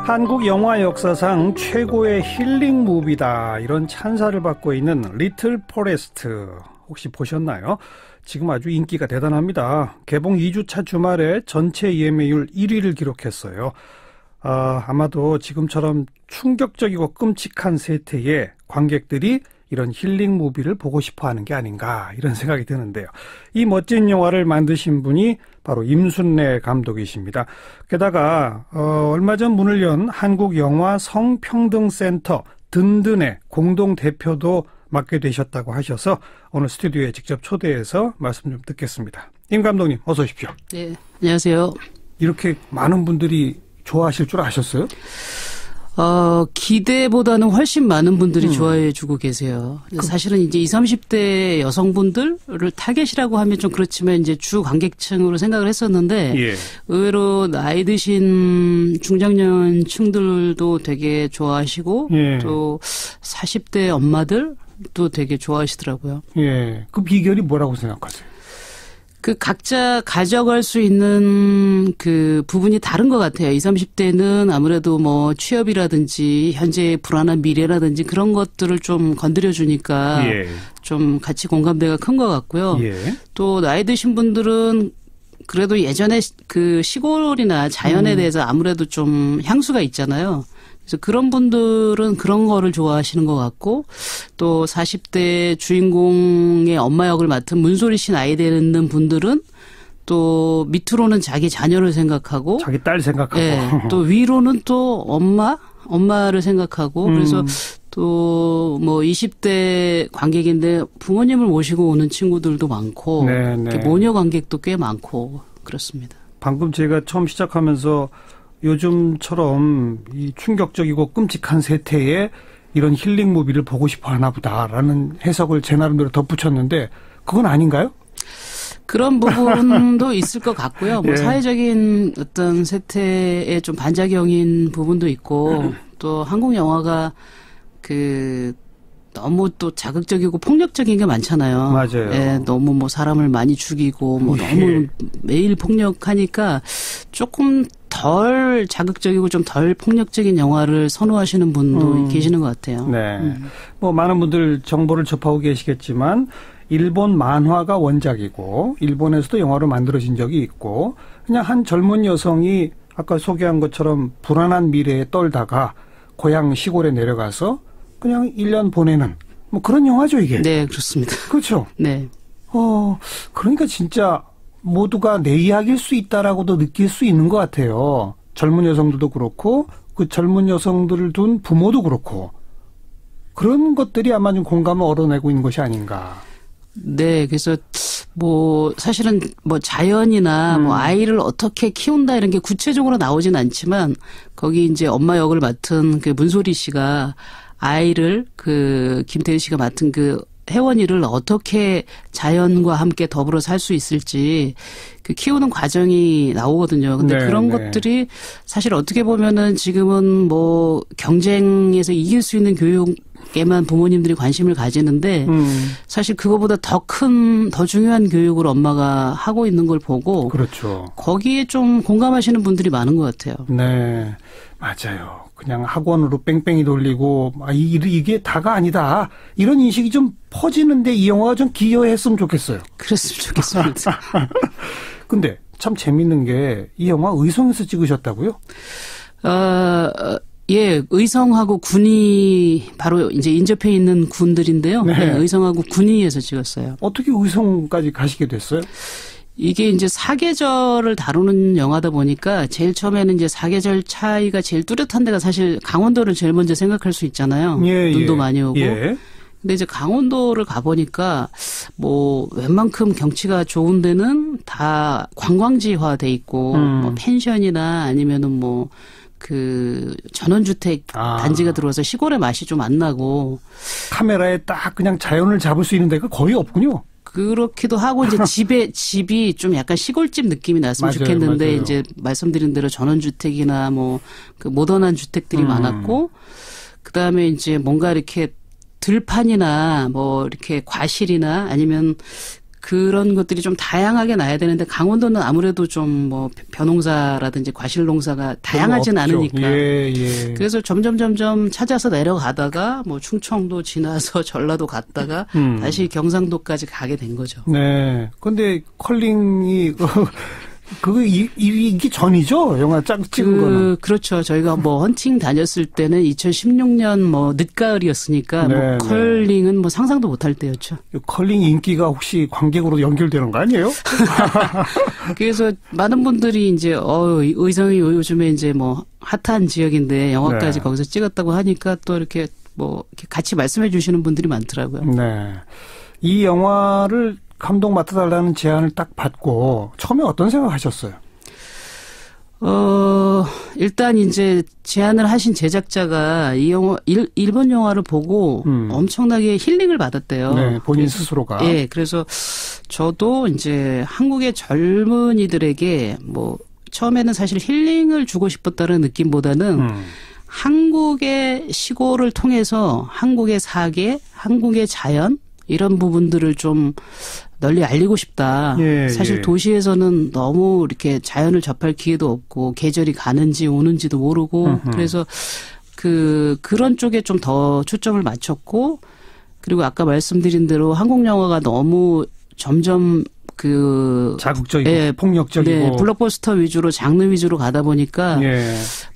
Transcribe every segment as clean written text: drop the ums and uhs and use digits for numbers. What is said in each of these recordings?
한국 영화 역사상 최고의 힐링 무비다, 이런 찬사를 받고 있는 리틀 포레스트, 혹시 보셨나요? 지금 아주 인기가 대단합니다. 개봉 2주차 주말에 전체 예매율 1위를 기록했어요. 아마도 지금처럼 충격적이고 끔찍한 세태에 관객들이 이런 힐링 무비를 보고 싶어 하는 게 아닌가, 이런 생각이 드는데요. 이 멋진 영화를 만드신 분이 바로 임순례 감독이십니다. 게다가 얼마 전 문을 연 한국영화 성평등센터 든든의 공동대표도 맡게 되셨다고 하셔서 오늘 스튜디오에 직접 초대해서 말씀 좀 듣겠습니다. 임 감독님, 어서 오십시오. 네, 안녕하세요. 이렇게 많은 분들이 좋아하실 줄 아셨어요? 기대보다는 훨씬 많은 분들이 좋아해 주고 계세요. 사실은 이제 20, 30대 여성분들을 타겟이라고 하면 좀 그렇지만 이제 주 관객층으로 생각을 했었는데, 예, 의외로 나이 드신 중장년층들도 되게 좋아하시고, 예, 또 40대 엄마들도 되게 좋아하시더라고요. 예. 그 비결이 뭐라고 생각하세요? 그 각자 가져갈 수 있는 그 부분이 다른 것 같아요. 20, 30대는 아무래도 뭐 취업이라든지 현재의 불안한 미래라든지 그런 것들을 좀 건드려 주니까, 예, 좀 같이 공감대가 큰 것 같고요. 예. 또 나이 드신 분들은 그래도 예전에 그 시골이나 자연에 대해서 아무래도 좀 향수가 있잖아요. 그래서 그런 분들은 그런 거를 좋아하시는 것 같고, 또 40대 주인공의 엄마 역을 맡은 문소리 씨 나이 되는 분들은 또 밑으로는 자기 자녀를 생각하고, 자기 딸 생각하고, 네, 또 위로는 또 엄마를 생각하고, 그래서 또 뭐 20대 관객인데 부모님을 모시고 오는 친구들도 많고, 네, 네, 모녀 관객도 꽤 많고 그렇습니다. 방금 제가 처음 시작하면서 요즘처럼 이 충격적이고 끔찍한 세태에 이런 힐링 무비를 보고 싶어 하나 보다라는 해석을 제 나름대로 덧붙였는데, 그건 아닌가요? 그런 부분도 있을 것 같고요. 뭐, 예, 사회적인 어떤 세태에 좀 반작용인 부분도 있고, 또 한국 영화가 너무 또 자극적이고 폭력적인 게 많잖아요. 맞아요. 예, 너무 뭐 사람을 많이 죽이고 뭐, 예, 너무 매일 폭력하니까 조금 덜 자극적이고 좀 덜 폭력적인 영화를 선호하시는 분도 계시는 것 같아요. 네. 뭐 많은 분들 정보를 접하고 계시겠지만, 일본 만화가 원작이고 일본에서도 영화로 만들어진 적이 있고, 그냥 한 젊은 여성이 아까 소개한 것처럼 불안한 미래에 떨다가 고향 시골에 내려가서 그냥 1년 보내는 뭐 그런 영화죠, 이게. 네, 그렇습니다. 그렇죠. 네. 그러니까 진짜 모두가 내 이야기일 수 있다라고도 느낄 수 있는 것 같아요. 젊은 여성들도 그렇고, 그 젊은 여성들을 둔 부모도 그렇고, 그런 것들이 아마 좀 공감을 얻어내고 있는 것이 아닌가. 네, 그래서 뭐 사실은 뭐 자연이나 뭐 아이를 어떻게 키운다 이런 게 구체적으로 나오진 않지만, 거기 이제 엄마 역을 맡은 그 문소리 씨가 아이를 그 김태희 씨가 맡은 그 혜원이를 어떻게 자연과 함께 더불어 살 수 있을지 그 키우는 과정이 나오거든요. 근데 네, 그런, 네, 것들이 사실 어떻게 보면은 지금은 뭐 경쟁에서 이길 수 있는 교육에만 부모님들이 관심을 가지는데, 사실 그거보다 더 중요한 교육을 엄마가 하고 있는 걸 보고, 그렇죠, 거기에 좀 공감하시는 분들이 많은 것 같아요. 네, 맞아요. 그냥 학원으로 뺑뺑이 돌리고 이게 다가 아니다, 이런 인식이 좀 퍼지는데 이 영화가 좀 기여했으면 좋겠어요. 그랬으면 좋겠습니다. 근데 참 재밌는 게 이 영화 의성에서 찍으셨다고요? 예, 의성하고 군위, 바로 이제 인접해 있는 군들인데요. 네. 네, 의성하고 군위에서 찍었어요. 어떻게 의성까지 가시게 됐어요? 이게 이제 사계절을 다루는 영화다 보니까 제일 처음에는 이제 사계절 차이가 제일 뚜렷한 데가 사실 강원도를 제일 먼저 생각할 수 있잖아요. 예, 눈도, 예, 많이 오고. 예. 근데 이제 강원도를 가보니까 뭐 웬만큼 경치가 좋은 데는 다 관광지화 돼 있고, 뭐 펜션이나 아니면은 뭐 그 전원주택 단지가 들어와서 시골의 맛이 좀 안 나고. 카메라에 딱 그냥 자연을 잡을 수 있는 데가 거의 없군요. 그렇기도 하고, 이제 집이 좀 약간 시골집 느낌이 났으면 맞아요, 좋겠는데, 맞아요. 이제 말씀드린 대로 전원주택이나 뭐 그 모던한 주택들이 많았고, 그 다음에 이제 뭔가 이렇게 들판이나 뭐 이렇게 과실이나 아니면 그런 것들이 좀 다양하게 나야 되는데 강원도는 아무래도 좀 뭐 벼농사라든지 과실농사가 다양하진 않으니까. 예. 그래서 점점 찾아서 내려가다가 뭐 충청도 지나서 전라도 갔다가 다시 경상도까지 가게 된 거죠. 네. 근데 컬링이 그거 이기 전이죠? 영화 짝 찍은 거는. 그렇죠. 저희가 뭐 헌팅 다녔을 때는 2016년 뭐 늦가을이었으니까 네, 뭐 컬링은 뭐 상상도 못할 때였죠. 컬링 인기가 혹시 관객으로 연결되는 거 아니에요? 그래서 많은 분들이 이제 의성이 요즘에 이제 뭐 핫한 지역인데 영화까지 네. 거기서 찍었다고 하니까 또 이렇게 뭐 이렇게 같이 말씀해 주시는 분들이 많더라고요. 네. 이 영화를 감독 맡아달라는 제안을 딱 받고 처음에 어떤 생각하셨어요? 일단 이제 제안을 하신 제작자가 이 영화 일본 영화를 보고 엄청나게 힐링을 받았대요. 네, 본인 스스로가. 예, 그래서 저도 이제 한국의 젊은이들에게 뭐 처음에는 사실 힐링을 주고 싶었다는 느낌보다는 한국의 시골을 통해서 한국의 사계, 한국의 자연 이런 부분들을 좀 널리 알리고 싶다. 사실 도시에서는 너무 이렇게 자연을 접할 기회도 없고 계절이 가는지 오는지도 모르고 그래서 그런 쪽에 좀 더 초점을 맞췄고 그리고 아까 말씀드린 대로 한국 영화가 너무 점점 자극적이고 폭력적이고 네, 블록버스터 위주로 장르 위주로 가다 보니까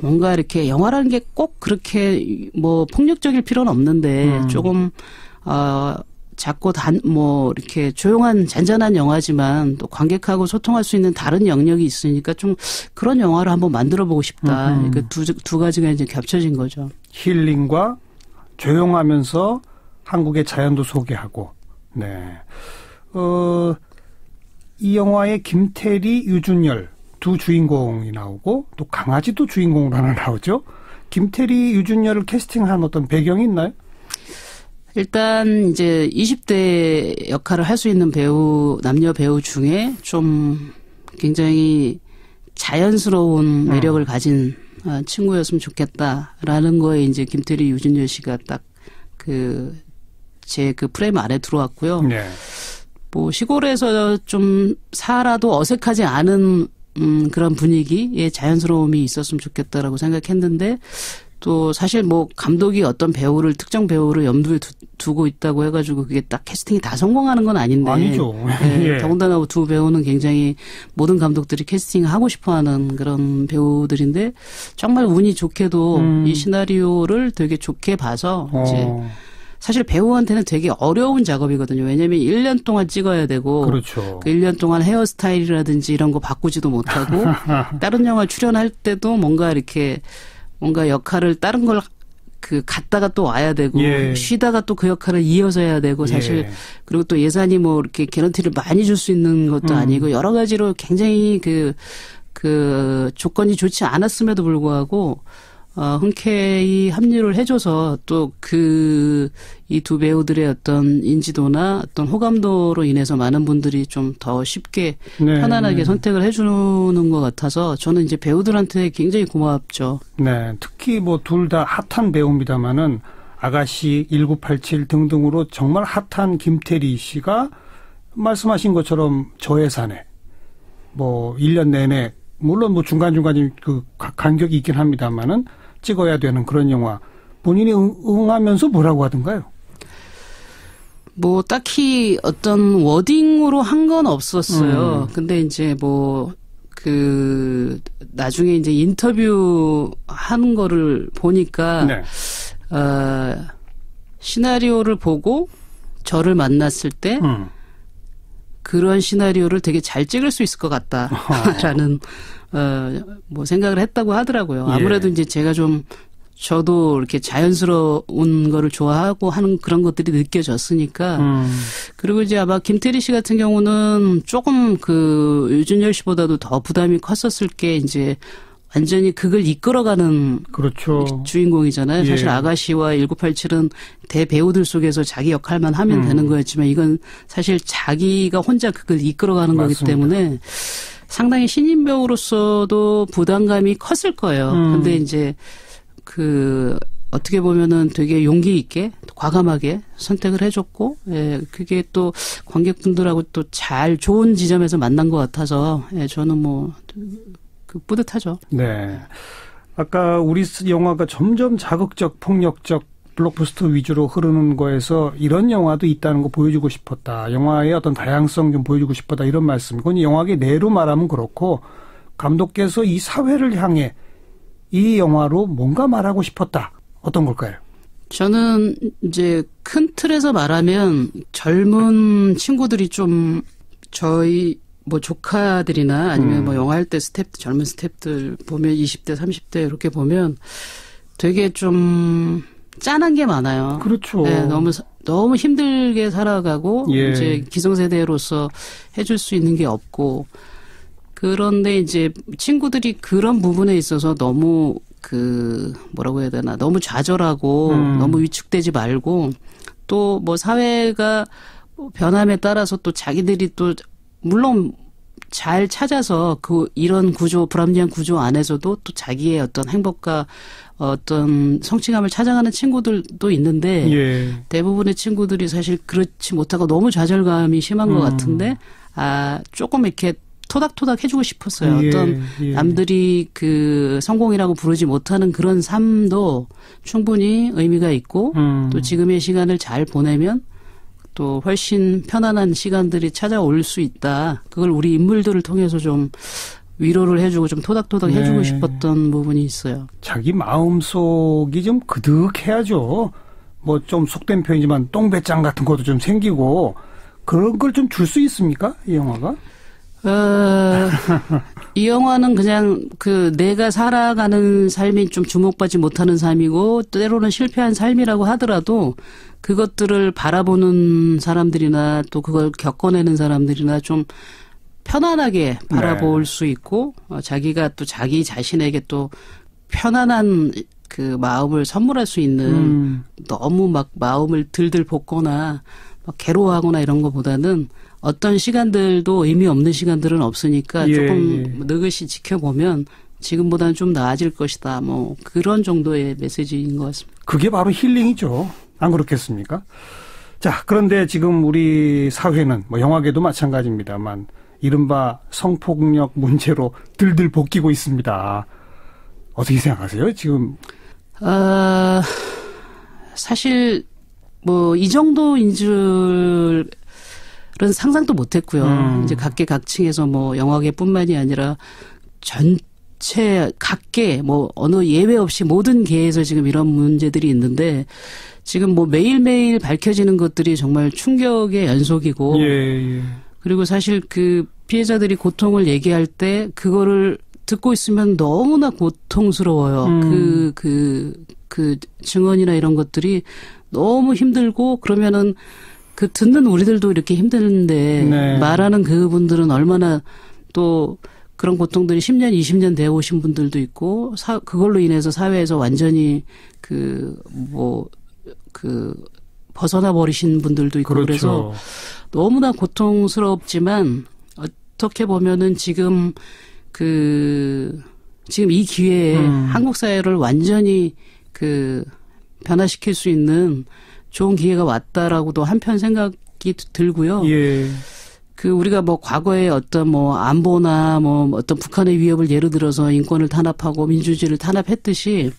뭔가 이렇게 영화라는 게 꼭 그렇게 뭐 폭력적일 필요는 없는데 조금 작고 이렇게 조용한 잔잔한 영화지만 또 관객하고 소통할 수 있는 다른 영역이 있으니까 좀 그런 영화를 한번 만들어보고 싶다. 그러니까 두 가지가 이제 겹쳐진 거죠. 힐링과 조용하면서 한국의 자연도 소개하고. 네. 이 영화에 김태리, 유준열 두 주인공이 나오고 또 강아지도 주인공으로 하나 나오죠. 김태리, 유준열을 캐스팅한 어떤 배경이 있나요? 일단 이제 20대 역할을 할 수 있는 남녀 배우 중에 좀 굉장히 자연스러운 매력을 가진 친구였으면 좋겠다라는 거에 이제 김태리, 유준열 씨가 딱 제 프레임 안에 들어왔고요. 네. 뭐 시골에서 좀 살아도 어색하지 않은 그런 분위기의 자연스러움이 있었으면 좋겠다라고 생각했는데 또 사실 뭐 감독이 어떤 특정 배우를 염두에 두고 있다고 해가지고 그게 딱 캐스팅이 다 성공하는 건 아닌데. 아니죠. 네, 더군다나 두 배우는 굉장히 모든 감독들이 캐스팅하고 싶어하는 그런 배우들인데 정말 운이 좋게도 이 시나리오를 되게 좋게 봐서 이제 사실 배우한테는 되게 어려운 작업이거든요. 왜냐하면 1년 동안 찍어야 되고 그렇죠. 그 1년 동안 헤어스타일이라든지 이런 거 바꾸지도 못하고 다른 영화 출연할 때도 뭔가 역할을 다른 걸 갔다가 또 와야 되고 쉬다가 또 그 역할을 이어서 해야 되고 사실 그리고 또 예산이 뭐 이렇게 개런티를 많이 줄 수 있는 것도 아니고 여러 가지로 굉장히 조건이 좋지 않았음에도 불구하고 흔쾌히 합류를 해줘서 또 이 두 배우들의 어떤 인지도나 어떤 호감도로 인해서 많은 분들이 좀 더 쉽게 편안하게 선택을 해주는 것 같아서 저는 이제 배우들한테 굉장히 고맙죠. 네, 특히 뭐 둘 다 핫한 배우입니다만은 아가씨, 1987 등등으로 정말 핫한 김태리 씨가 말씀하신 것처럼 저예산에 뭐 1년 내내 물론 뭐 중간중간에 간격이 있긴 합니다만은 찍어야 되는 그런 영화 본인이 응하면서 뭐라고 하던가요? 뭐 딱히 어떤 워딩으로 한 건 없었어요. 근데 이제 나중에 이제 인터뷰 하는 거를 보니까 시나리오를 보고 저를 만났을 때 그런 시나리오를 되게 잘 찍을 수 있을 것 같다라는 생각을 했다고 하더라고요. 아무래도 이제 제가 저도 이렇게 자연스러운 거를 좋아하고 하는 그런 것들이 느껴졌으니까. 그리고 이제 아마 김태리 씨 같은 경우는 조금 유준열 씨보다도 더 부담이 컸었을 게 이제 완전히 극을 이끌어가는 그렇죠. 주인공이잖아요. 사실 아가씨와 1987은 대배우들 속에서 자기 역할만 하면 되는 거였지만 이건 사실 자기가 혼자 극을 이끌어가는 거기 때문에 상당히 신인 배우로서도 부담감이 컸을 거예요. 근데 이제 어떻게 보면은 되게 용기 있게 과감하게 선택을 해줬고, 예, 그게 또 관객분들하고 또 잘 좋은 지점에서 만난 것 같아서, 예, 저는 뭐, 뿌듯하죠. 네. 아까 우리 영화가 점점 자극적, 폭력적, 블록버스터 위주로 흐르는 거에서 이런 영화도 있다는 거 보여주고 싶었다. 영화의 어떤 다양성 좀 보여주고 싶었다. 이런 말씀. 그건 영화의 내로 말하면 그렇고, 감독께서 이 사회를 향해 이 영화로 뭔가 말하고 싶었다. 어떤 걸까요? 저는 이제 큰 틀에서 말하면 젊은 친구들이 좀 저희 뭐 조카들이나 아니면 뭐 영화 할 때 젊은 스태프들 보면 20대, 30대 이렇게 보면 되게 좀 짠한 게 많아요. 그렇죠. 네, 너무 힘들게 살아가고 예. 이제 기성세대로서 해줄 수 있는 게 없고 그런데 이제 친구들이 그런 부분에 있어서 너무 뭐라고 해야 되나, 너무 좌절하고 너무 위축되지 말고 또 뭐 사회가 변함에 따라서 또 자기들이 또 물론 잘 찾아서 이런 구조, 불합리한 구조 안에서도 또 자기의 어떤 행복과 어떤 성취감을 찾아가는 친구들도 있는데 예. 대부분의 친구들이 사실 그렇지 못하고 너무 좌절감이 심한 것 같은데 조금 이렇게 토닥토닥 해주고 싶었어요. 예, 어떤 예. 남들이 성공이라고 부르지 못하는 그런 삶도 충분히 의미가 있고 또 지금의 시간을 잘 보내면 또 훨씬 편안한 시간들이 찾아올 수 있다. 그걸 우리 인물들을 통해서 좀 위로를 해주고 좀 토닥토닥 네. 해주고 싶었던 부분이 있어요. 자기 마음속이 좀 그득해야죠. 뭐 좀 속된 표현이지만 똥배짱 같은 것도 좀 생기고 그런 걸 좀 줄 수 있습니까? 이 영화가? 이 영화는 그냥 내가 살아가는 삶이 좀 주목받지 못하는 삶이고 때로는 실패한 삶이라고 하더라도 그것들을 바라보는 사람들이나 또 그걸 겪어내는 사람들이나 좀 편안하게 바라볼 수 있고 자기가 또 자기 자신에게 또 편안한 마음을 선물할 수 있는 너무 막 마음을 들들 볶거나 막 괴로워하거나 이런 것보다는 어떤 시간들도 의미 없는 시간들은 없으니까 조금 느긋이 지켜보면 지금보다는 좀 나아질 것이다. 뭐 그런 정도의 메시지인 것 같습니다. 그게 바로 힐링이죠. 안 그렇겠습니까? 자, 그런데 지금 우리 사회는 뭐 영화계도 마찬가지입니다만 이른바 성폭력 문제로 들들 볶이고 있습니다. 어떻게 생각하세요? 지금? 사실 뭐 이 정도인 줄은 상상도 못했고요. 이제 각계각층에서 뭐 영화계뿐만이 아니라 전체 각계 뭐 어느 예외 없이 모든 계에서 지금 이런 문제들이 있는데 지금 뭐 매일매일 밝혀지는 것들이 정말 충격의 연속이고 예. 그리고 사실 피해자들이 고통을 얘기할 때 그거를 듣고 있으면 너무나 고통스러워요. 그 증언이나 이런 것들이 너무 힘들고 그러면은 듣는 우리들도 이렇게 힘드는데 네. 말하는 그분들은 얼마나 또 그런 고통들이 10년, 20년 되어 오신 분들도 있고 그걸로 인해서 사회에서 완전히 벗어나 버리신 분들도 있고 그렇죠. 그래서 너무나 고통스럽지만 어떻게 보면은 지금 이 기회에 한국 사회를 완전히 변화시킬 수 있는 좋은 기회가 왔다라고도 한편 생각이 들고요. 예. 우리가 뭐 과거에 어떤 뭐 안보나 뭐 어떤 북한의 위협을 예로 들어서 인권을 탄압하고 민주주의를 탄압했듯이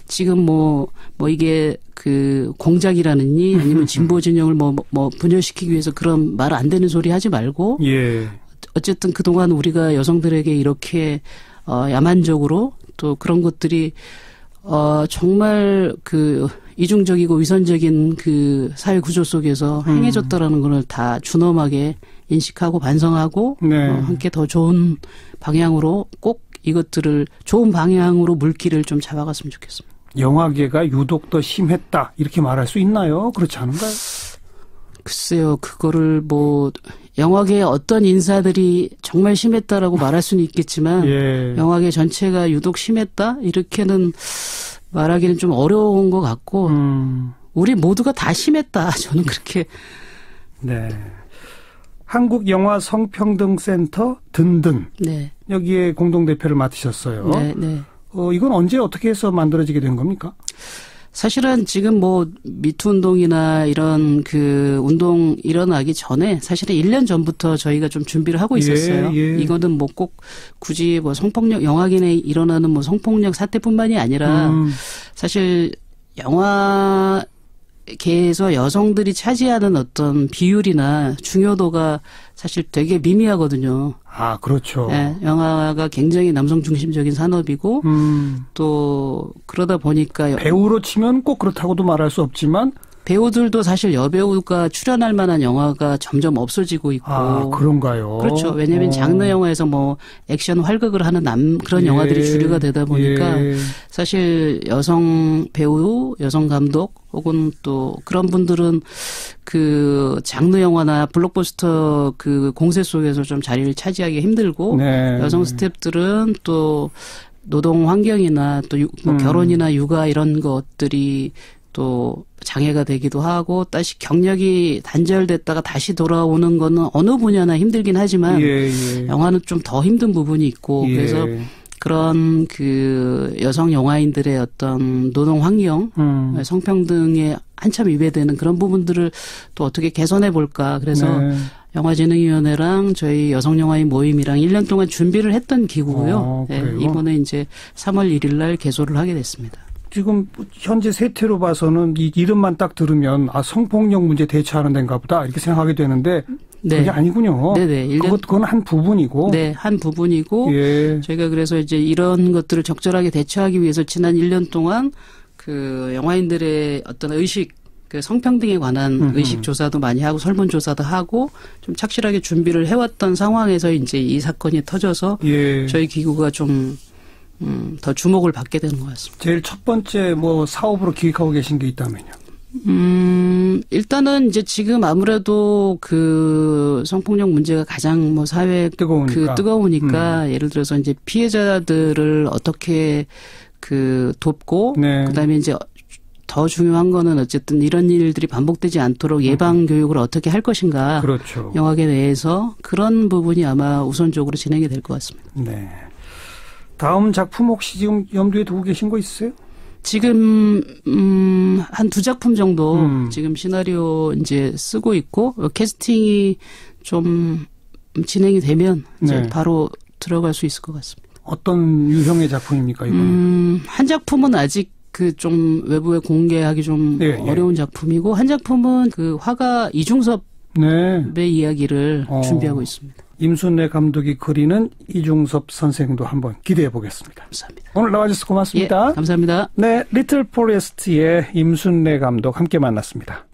지금 뭐 이게 공작이라느니 아니면 진보 진영을 뭐 분열시키기 위해서 그런 말 안 되는 소리 하지 말고. 예. 어쨌든 그동안 우리가 여성들에게 이렇게 야만적으로 또 그런 것들이 정말 이중적이고 위선적인 사회 구조 속에서 행해졌다라는 걸 다 준엄하게 인식하고 반성하고 네. 함께 더 좋은 방향으로 꼭 이것들을 좋은 방향으로 물길을 좀 잡아갔으면 좋겠습니다. 영화계가 유독 더 심했다 이렇게 말할 수 있나요? 그렇지 않은가요? 글쎄요. 그거를 영화계의 어떤 인사들이 정말 심했다라고 말할 수는 있겠지만 예. 영화계 전체가 유독 심했다? 이렇게는 말하기는 좀 어려운 것 같고 우리 모두가 다 심했다. 저는 그렇게. 네. 한국영화성평등센터 든든. 네. 여기에 공동대표를 맡으셨어요. 네. 이건 언제 어떻게 해서 만들어지게 된 겁니까? 사실은 지금 뭐 미투 운동이나 이런 그 운동 일어나기 전에 사실은 1년 전부터 저희가 좀 준비를 하고 있었어요. 예. 이거는 뭐 꼭 굳이 뭐 성폭력, 영화계에 일어나는 뭐 성폭력 사태뿐만이 아니라 사실 영화계에서 여성들이 차지하는 어떤 비율이나 중요도가 사실 되게 미미하거든요. 아, 그렇죠. 네, 영화가 굉장히 남성 중심적인 산업이고 또 그러다 보니까 배우로 치면 꼭 그렇다고도 말할 수 없지만 배우들도 사실 여배우가 출연할 만한 영화가 점점 없어지고 있고. 아, 그런가요? 그렇죠. 왜냐하면 장르 영화에서 뭐 액션 활극을 하는 그런 영화들이 주류가 되다 보니까 사실 여성 배우, 여성 감독 혹은 또 그런 분들은 그 장르 영화나 블록버스터 그 공세 속에서 좀 자리를 차지하기 힘들고 여성 스태프들은 또 노동 환경이나 또 뭐 결혼이나 육아 이런 것들이 또 장애가 되기도 하고 다시 경력이 단절됐다가 다시 돌아오는 거는 어느 분야나 힘들긴 하지만 영화는 좀 더 힘든 부분이 있고 그래서 그런 그 여성 영화인들의 어떤 노동 환경, 성평등에 한참 위배되는 그런 부분들을 또 어떻게 개선해 볼까. 그래서 영화진흥위원회랑 저희 여성영화인 모임이랑 1년 동안 준비를 했던 기구고요. 이번에 이제 3월 1일 날 개소를 하게 됐습니다. 지금 현재 세태로 봐서는 이 이름만 딱 들으면 아 성폭력 문제 대처하는 데인가 보다 이렇게 생각하게 되는데 그게 아니군요. 네네. 그건 한 부분이고. 네, 한 부분이고 저희가 그래서 이제 이런 것들을 적절하게 대처하기 위해서 지난 1년 동안 그 영화인들의 어떤 의식, 그 성평등에 관한 의식 조사도 많이 하고 설문 조사도 하고 좀 착실하게 준비를 해왔던 상황에서 이제 이 사건이 터져서 저희 기구가 좀 더 주목을 받게 되는 것 같습니다. 제일 첫 번째 뭐 사업으로 기획하고 계신 게 있다면요? 일단은 이제 지금 아무래도 그 성폭력 문제가 가장 뭐 사회에 뜨거우니까 예를 들어서 이제 피해자들을 어떻게 그 돕고 그다음에 이제 더 중요한 거는 어쨌든 이런 일들이 반복되지 않도록 예방 교육을 어떻게 할 것인가. 그렇죠. 영화계 내에서 그런 부분이 아마 우선적으로 진행이 될 것 같습니다. 네. 다음 작품 혹시 지금 염두에 두고 계신 거 있어요? 지금 한 2작품 정도 지금 시나리오 이제 쓰고 있고 캐스팅이 좀 진행이 되면 이제 바로 들어갈 수 있을 것 같습니다. 어떤 유형의 작품입니까 이번에? 한 작품은 아직 그 좀 외부에 공개하기 좀 어려운 작품이고 한 작품은 그 화가 이중섭의 이야기를 준비하고 있습니다. 임순례 감독이 그리는 이중섭 선생도 한번 기대해 보겠습니다. 감사합니다. 오늘 나와주셔서 고맙습니다. 감사합니다. 네, 리틀 포레스트의 임순례 감독 함께 만났습니다.